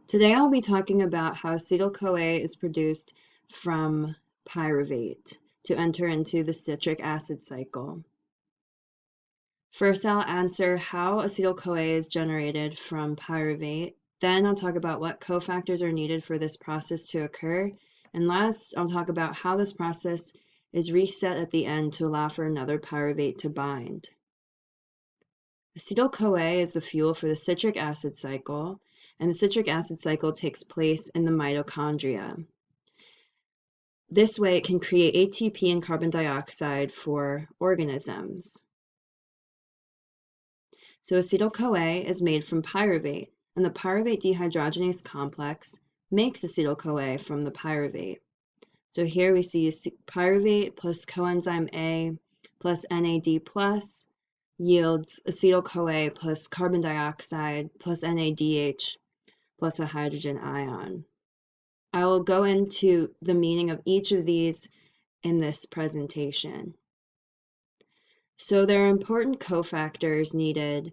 Today I'll be talking about how acetyl-CoA is produced from pyruvate to enter into the citric acid cycle. First, I'll answer how acetyl-CoA is generated from pyruvate. Then I'll talk about what cofactors are needed for this process to occur. And last, I'll talk about how this process is reset at the end to allow for another pyruvate to bind. Acetyl-CoA is the fuel for the citric acid cycle, and the citric acid cycle takes place in the mitochondria. This way, it can create ATP and carbon dioxide for organisms. So acetyl-CoA is made from pyruvate, and the pyruvate dehydrogenase complex makes acetyl-CoA from the pyruvate. So here we see pyruvate plus coenzyme A plus NAD plus yields acetyl-CoA plus carbon dioxide plus NADH plus a hydrogen ion. I will go into the meaning of each of these in this presentation. So there are important cofactors needed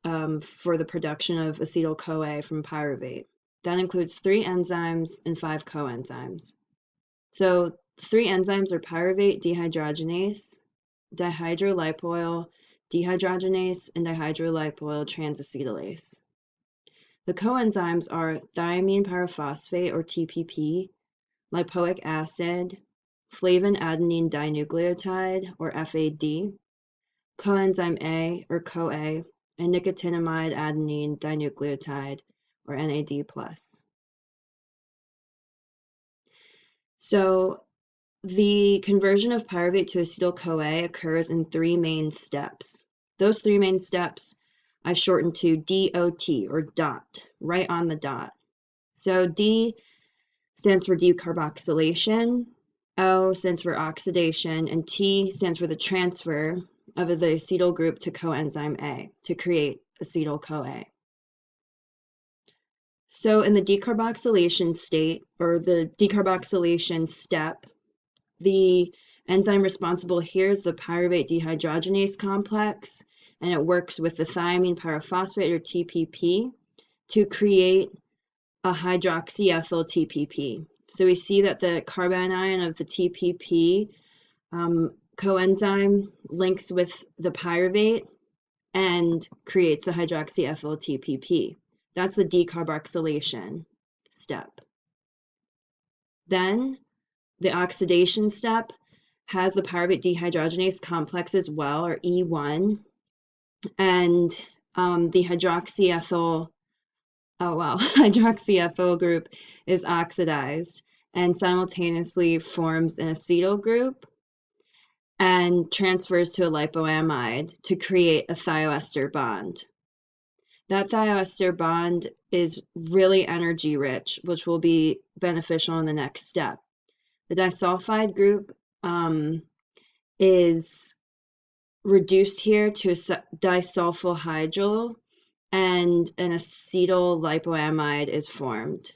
for the production of acetyl-CoA from pyruvate. That includes 3 enzymes and 5 coenzymes. So 3 enzymes are pyruvate dehydrogenase, dihydrolipoyl dehydrogenase, and dihydrolipoyl transacetylase. The coenzymes are thiamine pyrophosphate, or TPP, lipoic acid, flavin adenine dinucleotide, or FAD, coenzyme A, or CoA, and nicotinamide adenine dinucleotide, or NAD+. So the conversion of pyruvate to acetyl-CoA occurs in 3 main steps. Those 3 main steps I shortened to DOT, or dot, right on the dot. So D stands for decarboxylation, O stands for oxidation, and T stands for the transfer of the acetyl group to coenzyme A to create acetyl-CoA. So in the decarboxylation state, or the decarboxylation step, the enzyme responsible here is the pyruvate dehydrogenase complex, and it works with the thiamine pyrophosphate, or TPP, to create a hydroxyethyl TPP. So we see that the carbon ion of the TPP coenzyme links with the pyruvate and creates the hydroxyethyl TPP. That's the decarboxylation step. Then the oxidation step has the pyruvate dehydrogenase complex as well, or E1, and the hydroxyethyl hydroxyethyl group is oxidized and simultaneously forms an acetyl group and transfers to a lipoamide to create a thioester bond. That thioester bond is really energy rich, which will be beneficial in the next step. The disulfide group is reduced here to a disulfyl and an acetyl lipoamide is formed.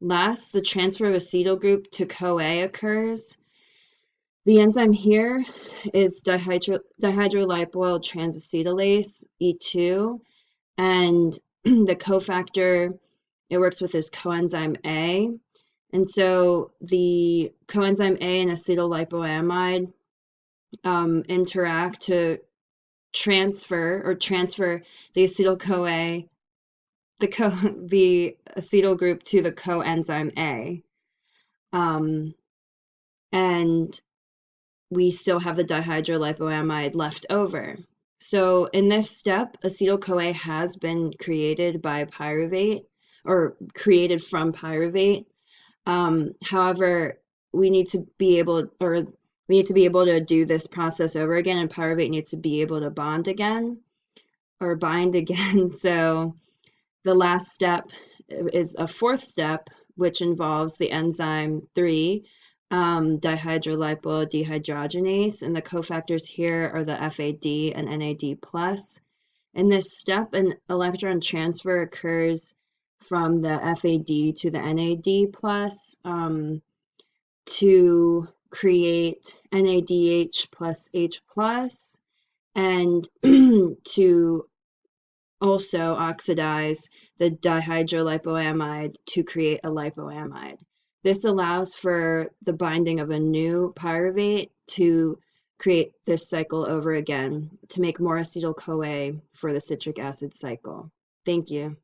Last, the transfer of acetyl group to CoA occurs. The enzyme here is dihydrolipoyl transacetylase, E2, and the cofactor it works with is coenzyme A. And so the coenzyme A and acetyl lipoamide interact to transfer the acetyl-CoA, the acetyl group to the coenzyme A. And we still have the dihydrolipoamide left over. So in this step, acetyl-CoA has been created by pyruvate, or created from pyruvate. However, we need to be able to do this process over again, and pyruvate needs to be able to bond again or bind again. So the last step is a 4th step, which involves the enzyme 3, dihydrolipoyl dehydrogenase, and the cofactors here are the FAD and NAD+. In this step, an electron transfer occurs from the FAD to the NAD+, to create NADH plus H+, and to also oxidize the dihydrolipoamide to create a lipoamide. This allows for the binding of a new pyruvate to create this cycle over again to make more acetyl-CoA for the citric acid cycle. Thank you.